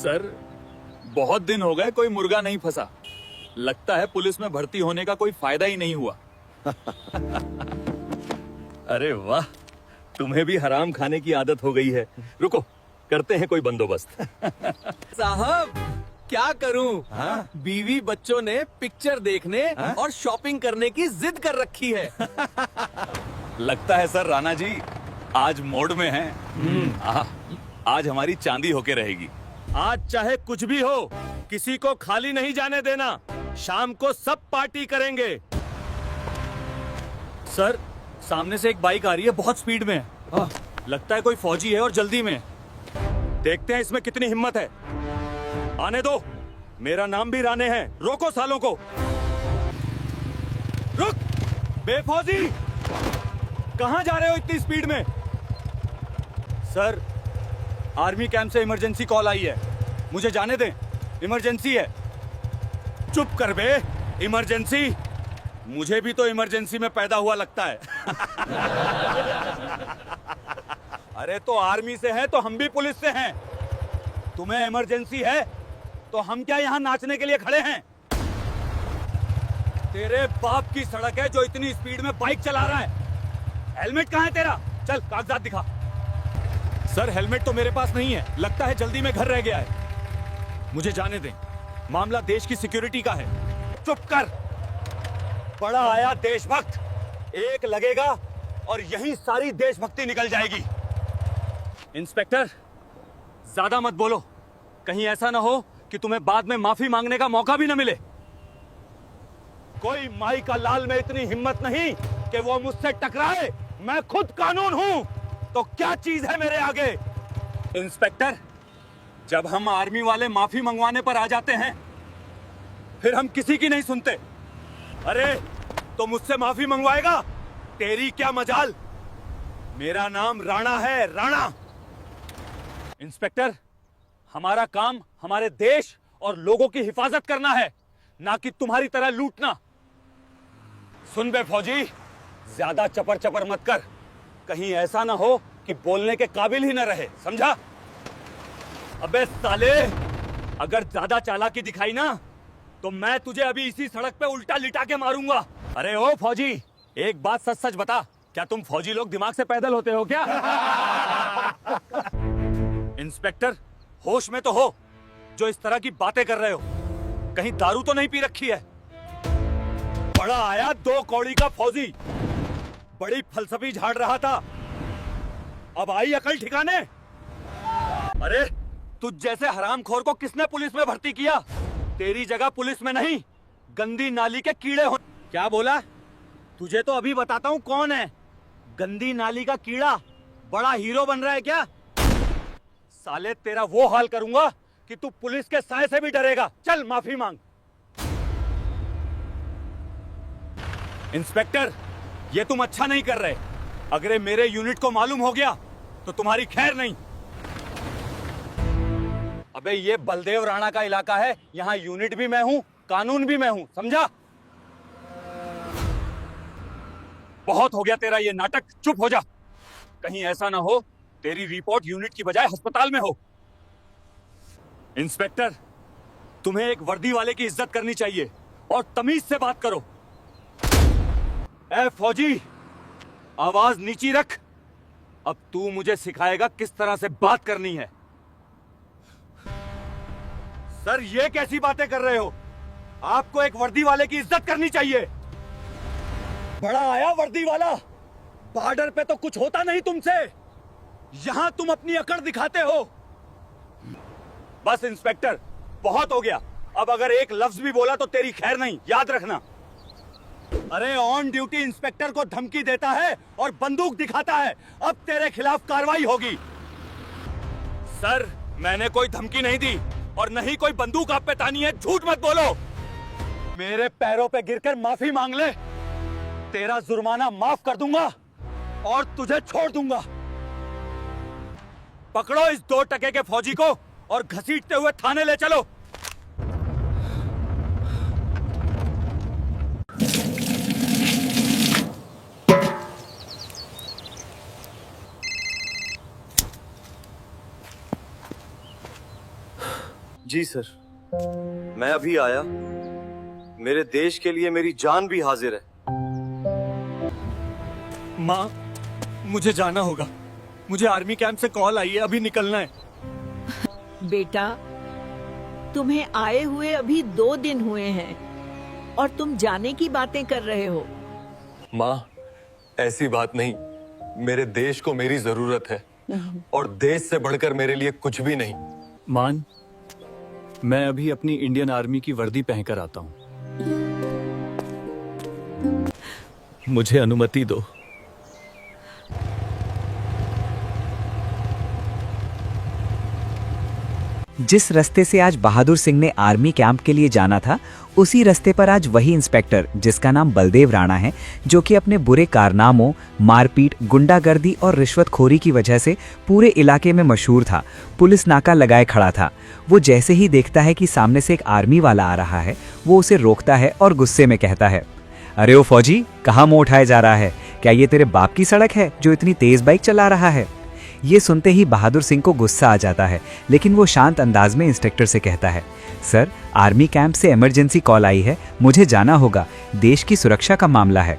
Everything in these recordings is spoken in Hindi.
सर, बहुत दिन हो गए कोई मुर्गा नहीं फंसा। लगता है पुलिस में भर्ती होने का कोई फायदा ही नहीं हुआ। अरे वाह, तुम्हें भी हराम खाने की आदत हो गई है। रुको, करते हैं कोई बंदोबस्त। साहब क्या करूं? हाँ? बीवी बच्चों ने पिक्चर देखने और शॉपिंग करने की जिद कर रखी है। लगता है सर राणा जी आज मोड में हैं। आज हमारी चांदी होके रहेगी। आज चाहे कुछ भी हो, किसी को खाली नहीं जाने देना। शाम को सब पार्टी करेंगे। सर, सामने से एक बाइक आ रही है, बहुत स्पीड में है। लगता है कोई फौजी है और जल्दी में है। देखते हैं इसमें कितनी हिम्मत है। आने दो, मेरा नाम भी राणे है। रोको सालों को। रुक बेफौजी, कहां जा रहे हो इतनी स्पीड में? सर, आर्मी कैंप से इमरजेंसी कॉल आई है, मुझे जाने दें, इमरजेंसी है। चुप कर बे, इमरजेंसी? मुझे भी तो इमरजेंसी में पैदा हुआ लगता है। अरे तो आर्मी से है तो हम भी पुलिस से हैं। तुम्हें इमरजेंसी है तो हम क्या यहां नाचने के लिए खड़े हैं? तेरे बाप की सड़क है जो इतनी स्पीड में बाइक चला रहा है। हेलमेट कहां है तेरा? चल कागजात दिखा। सर, हेलमेट तो मेरे पास नहीं है, लगता है जल्दी में घर रह गया है। मुझे जाने दें, मामला देश की सिक्योरिटी का है। चुप कर, बड़ा आया देशभक्त। एक लगेगा और यही सारी देशभक्ति निकल जाएगी। इंस्पेक्टर, ज्यादा मत बोलो, कहीं ऐसा ना हो कि तुम्हें बाद में माफी मांगने का मौका भी न मिले। कोई माई का लाल में इतनी हिम्मत नहीं कि वो मुझसे टकराए। मैं खुद कानून हूं, तो क्या चीज है मेरे आगे? इंस्पेक्टर, जब हम आर्मी वाले माफी मंगवाने पर आ जाते हैं, फिर हम किसी की नहीं सुनते। अरे तो मुझसे माफी मंगवाएगा? तेरी क्या मजाल। मेरा नाम राणा है, राणा। इंस्पेक्टर, हमारा काम हमारे देश और लोगों की हिफाजत करना है, ना कि तुम्हारी तरह लूटना। सुन बे फौजी, ज्यादा चपर चपर मत कर। कहीं ऐसा ना हो कि बोलने के काबिल ही न रहे, समझा? अबे साले, अगर ज्यादा चालाकी दिखाई ना तो मैं तुझे अभी इसी सड़क पे उल्टा लिटा के मारूंगा। अरे ओ फौजी, एक बात सच सच बता, क्या तुम फौजी लोग दिमाग से पैदल होते हो क्या? इंस्पेक्टर, होश में तो हो जो इस तरह की बातें कर रहे हो। कहीं दारू तो नहीं पी रखी है? बड़ा आया 2 कौड़ी का फौजी, बड़ी फलसफी झाड़ रहा था, अब आई अकल ठिकाने? अरे तुझ जैसे हरामखोर को किसने पुलिस में भर्ती किया? तेरी जगह पुलिस में नहीं, गंदी नाली के कीड़े हो। क्या बोला? तुझे तो अभी बताता हूँ कौन है। गंदी नाली का कीड़ा बड़ा हीरो बन रहा है क्या? साले तेरा वो हाल करूंगा कि तू पुलिस के साए से भी डरेगा। चल माफी मांग। इंस्पेक्टर, ये तुम अच्छा नहीं कर रहे। अगर मेरे यूनिट को मालूम हो गया तो तुम्हारी खैर नहीं। अबे ये बलदेव राणा का इलाका है, यहाँ यूनिट भी मैं हूँ, कानून भी मैं हूँ, समझा? बहुत हो गया तेरा ये नाटक, चुप हो जा। कहीं ऐसा ना हो तेरी रिपोर्ट यूनिट की बजाय अस्पताल में हो। इंस्पेक्टर, तुम्हें एक वर्दी वाले की इज्जत करनी चाहिए और तमीज से बात करो। ए फौजी, आवाज नीची रख। अब तू मुझे सिखाएगा किस तरह से बात करनी है। सर, ये कैसी बातें कर रहे हो? आपको एक वर्दी वाले की इज्जत करनी चाहिए। बड़ा आया वर्दी वाला, बॉर्डर पे तो कुछ होता नहीं तुमसे, यहां तुम अपनी अकड़ दिखाते हो। बस इंस्पेक्टर, बहुत हो गया। अब अगर एक लफ्ज भी बोला तो तेरी खैर नहीं, याद रखना। अरे ऑन ड्यूटी इंस्पेक्टर को धमकी देता है और बंदूक दिखाता है, अब तेरे खिलाफ कार्रवाई होगी। सर, मैंने कोई धमकी नहीं दी और नहीं कोई बंदूक आप पे तानी है, झूठ मत बोलो। मेरे पैरों पे गिरकर माफी मांग ले, तेरा जुर्माना माफ कर दूंगा और तुझे छोड़ दूंगा। पकड़ो इस 2 टके के फौजी को और घसीटते हुए थाने ले चलो। जी सर, मैं अभी आया। मेरे देश के लिए मेरी जान भी हाजिर है। माँ, मुझे जाना होगा। मुझे आर्मी कैंप से कॉल आई है, अभी निकलना है। बेटा, तुम्हें आए हुए अभी 2 दिन हुए हैं और तुम जाने की बातें कर रहे हो। माँ, ऐसी बात नहीं। मेरे देश को मेरी जरूरत है और देश से बढ़कर मेरे लिए कुछ भी नहीं। मान, मैं अभी अपनी इंडियन आर्मी की वर्दी पहनकर आता हूँ। मुझे अनुमति दो। जिस रास्ते से आज बहादुर सिंह ने आर्मी कैंप के लिए जाना था, उसी रास्ते पर आज वही इंस्पेक्टर, जिसका नाम बलदेव राणा है, जो कि अपने बुरे कारनामों, मारपीट, गुंडागर्दी और रिश्वतखोरी की वजह से पूरे इलाके में मशहूर था, पुलिस नाका लगाए खड़ा था। वो जैसे ही देखता है कि सामने से एक आर्मी वाला आ रहा है, वो उसे रोकता है और गुस्से में कहता है, अरे ओ फौजी, कहाँ मुंह उठाए जा रहा है? क्या ये तेरे बाप की सड़क है जो इतनी तेज बाइक चला रहा है? ये सुनते ही बहादुर सिंह को गुस्सा आ जाता है, लेकिन वो शांत अंदाज में इंस्पेक्टर से कहता है, सर, आर्मी कैंप से इमरजेंसी कॉल आई है, मुझे जाना होगा, देश की सुरक्षा का मामला है।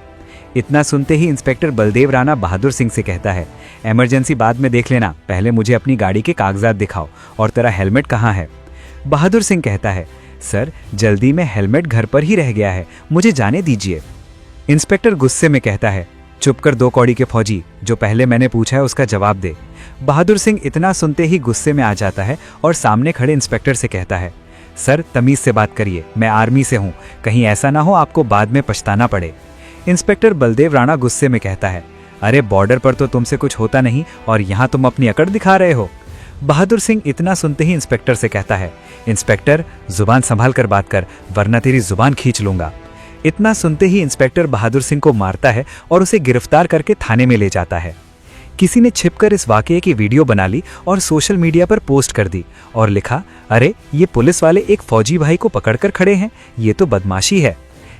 इतना सुनते ही इंस्पेक्टर बलदेव राणा बहादुर सिंह से कहता है, इमरजेंसी बाद में देख लेना, पहले मुझे अपनी गाड़ी के कागजात दिखाओ और तेरा हेलमेट कहाँ है? बहादुर सिंह कहता है, सर, जल्दी में हेलमेट घर पर ही रह गया है, मुझे जाने दीजिए। इंस्पेक्टर गुस्से में कहता है, चुप कर 2 कौड़ी के फौजी, जो पहले मैंने पूछा है उसका जवाब दे। बहादुर सिंह इतना सुनते ही गुस्से में आ जाता है और सामने खड़े इंस्पेक्टर से कहता है, सर, तमीज से बात करिए, मैं आर्मी से हूँ, कहीं ऐसा ना हो आपको बाद में पछताना पड़े। इंस्पेक्टर बलदेव राणा गुस्से में कहता है, अरे बॉर्डर पर तो तुमसे कुछ होता नहीं और यहाँ तुम अपनी अकड़ दिखा रहे हो। बहादुर सिंह इतना सुनते ही इंस्पेक्टर से कहता है, इंस्पेक्टर, जुबान संभाल कर बात कर, वरना तेरी जुबान खींच लूंगा। इतना सुनते ही इंस्पेक्टर बहादुर सिंह को मारता है और उसे गिरफ्तार करके थाने में ले जाता है। किसी ने छिपकर इस वाकये की वीडियो बना ली और सोशल मीडिया पर पोस्ट कर दी और लिखा, अरे ये पुलिस वाले एक फौजी भाई को पकड़कर खड़े हैं, ये तो बदमाशी है।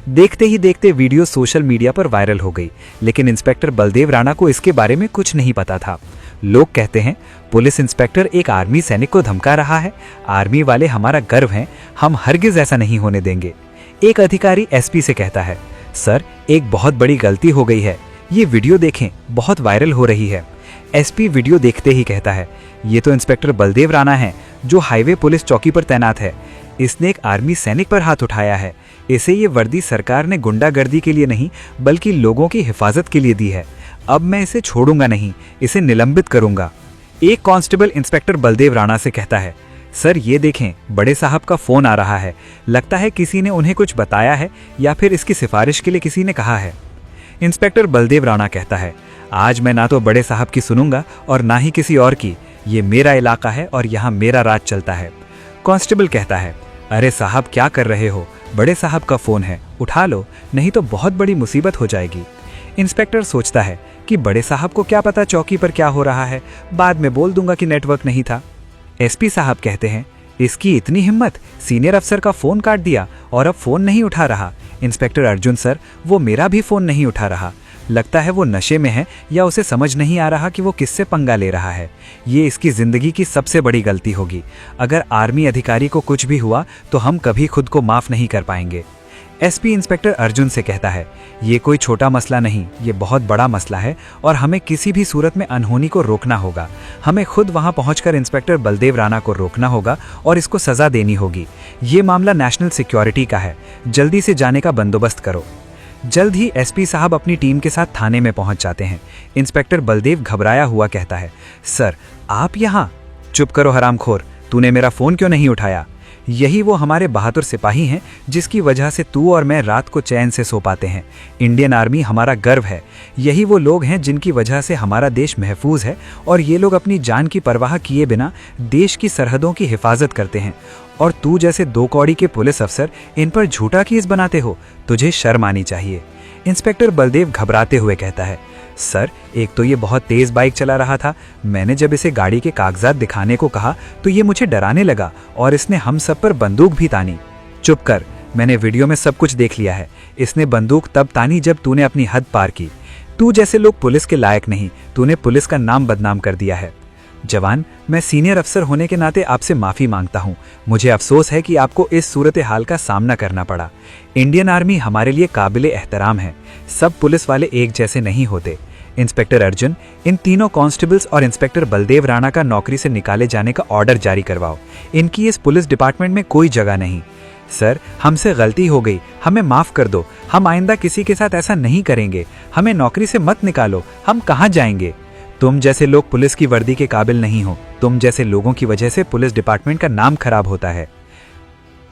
देखते ही देखते वीडियो सोशल मीडिया पर वायरल हो गई, लेकिन इंस्पेक्टर बलदेव राणा को इसके बारे में कुछ नहीं पता था। लोग कहते हैं, पुलिस इंस्पेक्टर एक आर्मी सैनिक को धमका रहा है, आर्मी वाले हमारा गर्व हैं, हम हरगिज ऐसा नहीं होने देंगे। एक अधिकारी एसपी से कहता है, सर, एक बहुत बड़ी गलती हो गई है, ये वीडियो देखें, बहुत वायरल हो रही है। एसपी वीडियो देखते ही कहता है, ये तो इंस्पेक्टर बलदेव राणा है, जो हाईवे पुलिस चौकी पर तैनात है। इसने एक आर्मी सैनिक पर हाथ उठाया है। इसे ये वर्दी सरकार ने गुंडागर्दी के लिए नहीं, बल्कि लोगों की हिफाजत के लिए दी है। अब मैं इसे छोड़ूंगा नहीं, इसे निलंबित करूंगा। एक कांस्टेबल इंस्पेक्टर बलदेव राणा से कहता है, सर, ये देखें, बड़े साहब का फोन आ रहा है, लगता है किसी ने उन्हें कुछ बताया है या फिर इसकी सिफारिश के लिए किसी ने कहा है। इंस्पेक्टर बलदेव राणा कहता है, आज मैं ना तो बड़े साहब की सुनूंगा और ना ही किसी और की, ये मेरा इलाका है और यहाँ मेरा राज चलता है। कांस्टेबल कहता है, अरे साहब, क्या कर रहे हो? बड़े साहब का फोन है, उठा लो, नहीं तो बहुत बड़ी मुसीबत हो जाएगी। इंस्पेक्टर सोचता है कि बड़े साहब को क्या पता चौकी पर क्या हो रहा है, बाद में बोल दूंगा कि नेटवर्क नहीं था। एसपी साहब कहते हैं, इसकी इतनी हिम्मत, सीनियर अफसर का फोन काट दिया और अब फोन नहीं उठा रहा। इंस्पेक्टर अर्जुन सर, वो मेरा भी फोन नहीं उठा रहा, लगता है वो नशे में है या उसे समझ नहीं आ रहा कि वो किससे पंगा ले रहा है। ये इसकी जिंदगी की सबसे बड़ी गलती होगी। अगर आर्मी अधिकारी को कुछ भी हुआ तो हम कभी खुद को माफ नहीं कर पाएंगे। एसपी इंस्पेक्टर अर्जुन से कहता है, ये कोई छोटा मसला नहीं, ये बहुत बड़ा मसला है और हमें किसी भी सूरत में अनहोनी को रोकना होगा। हमें खुद वहां पहुंचकर इंस्पेक्टर बलदेव राणा को रोकना होगा और इसको सजा देनी होगी। ये मामला नेशनल सिक्योरिटी का है, जल्दी से जाने का बंदोबस्त करो। जल्द ही एसपी साहब अपनी टीम के साथ थाने में पहुंच जाते हैं। इंस्पेक्टर बलदेव घबराया हुआ कहता है, सर, आप यहाँ? चुप करो हरामखोर, तूने मेरा फोन क्यों नहीं उठाया? यही वो हमारे बहादुर सिपाही हैं जिसकी वजह से तू और मैं रात को चैन से सो पाते हैं। इंडियन आर्मी हमारा गर्व है। यही वो लोग हैं जिनकी वजह से हमारा देश महफूज है और ये लोग अपनी जान की परवाह किए बिना देश की सरहदों की हिफाजत करते हैं। और तू जैसे 2 कौड़ी के पुलिस अफसर इन पर झूठा केस बनाते हो, तुझे शर्म आनी चाहिए। इंस्पेक्टर बलदेव घबराते हुए कहता है, सर, एक तो ये बहुत तेज बाइक चला रहा था, मैंने जब इसे गाड़ी के कागजात दिखाने को कहा तो ये मुझे डराने लगा और इसने हम सब पर बंदूक भी तानी। चुप कर, मैंने वीडियो में सब कुछ देख लिया है। इसने बंदूक तब तानी जब तूने अपनी हद पार की। तू जैसे लोग पुलिस के लायक नहीं, तूने पुलिस का नाम बदनाम कर दिया है। जवान, मैं सीनियर अफसर होने के नाते आपसे माफी मांगता हूं। मुझे अफसोस है कि आपको इस सूरत हाल का सामना करना पड़ा। इंडियन आर्मी हमारे लिए काबिले एहतराम है। सब पुलिस वाले एक जैसे नहीं होते। इंस्पेक्टर अर्जुन, इन तीनों कांस्टेबल्स और इंस्पेक्टर बलदेव राणा का नौकरी से निकाले जाने का ऑर्डर जारी करवाओ। इनकी इस पुलिस डिपार्टमेंट में कोई जगह नहीं। सर, हमसे गलती हो गई, हमें माफ कर दो। हम आइंदा किसी के साथ ऐसा नहीं करेंगे। हमें नौकरी से मत निकालो। हम कहाँ जाएंगे? तुम जैसे लोग पुलिस की वर्दी के काबिल नहीं हो। तुम जैसे लोगों की वजह से पुलिस डिपार्टमेंट का नाम खराब होता है।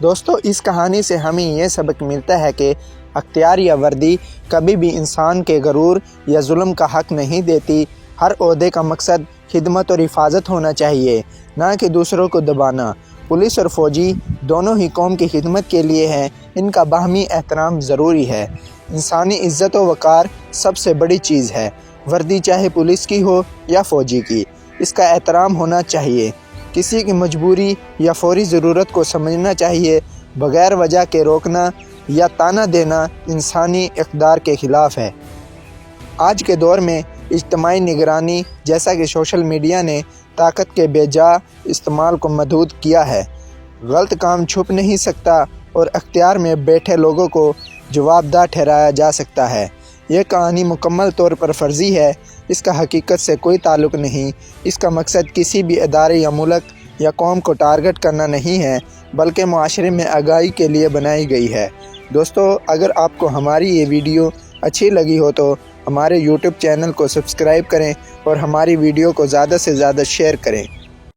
दोस्तों, इस कहानी से हमें ये सबक मिलता है कि अख्तियार या वर्दी कभी भी इंसान के गरूर या जुल्म का हक नहीं देती। हर ओहदे का मकसद खिदमत और हिफाजत होना चाहिए, ना कि दूसरों को दबाना। पुलिस और फौजी दोनों ही कौम की खिदमत के लिए हैं। इनका बाहमी एहतराम ज़रूरी है। इंसानी इज़्ज़त व वक़ार सबसे बड़ी चीज़ है। वर्दी चाहे पुलिस की हो या फ़ौजी की, इसका एहतराम होना चाहिए। किसी की मजबूरी या फौरी ज़रूरत को समझना चाहिए। बग़ैर वजह के रोकना या ताना देना इंसानी इक़्तिदार के ख़िलाफ़ है। आज के दौर में इज्तिमाई निगरानी जैसा कि सोशल मीडिया ने ताकत के बेजा इस्तेमाल को महदूद किया है। गलत काम छुप नहीं सकता और अख्तियार में बैठे लोगों को जवाबदार ठहराया जा सकता है। यह कहानी मुकम्मल तौर पर फ़र्ज़ी है। इसका हकीकत से कोई ताल्लुक़ नहीं। इसका मकसद किसी भी इदारे या मुल्क या कौम को टारगेट करना नहीं है, बल्कि मुआशरे में आगाही के लिए बनाई गई है। दोस्तों, अगर आपको हमारी ये वीडियो अच्छी लगी हो तो हमारे YouTube चैनल को सब्सक्राइब करें और हमारी वीडियो को ज़्यादा से ज़्यादा शेयर करें।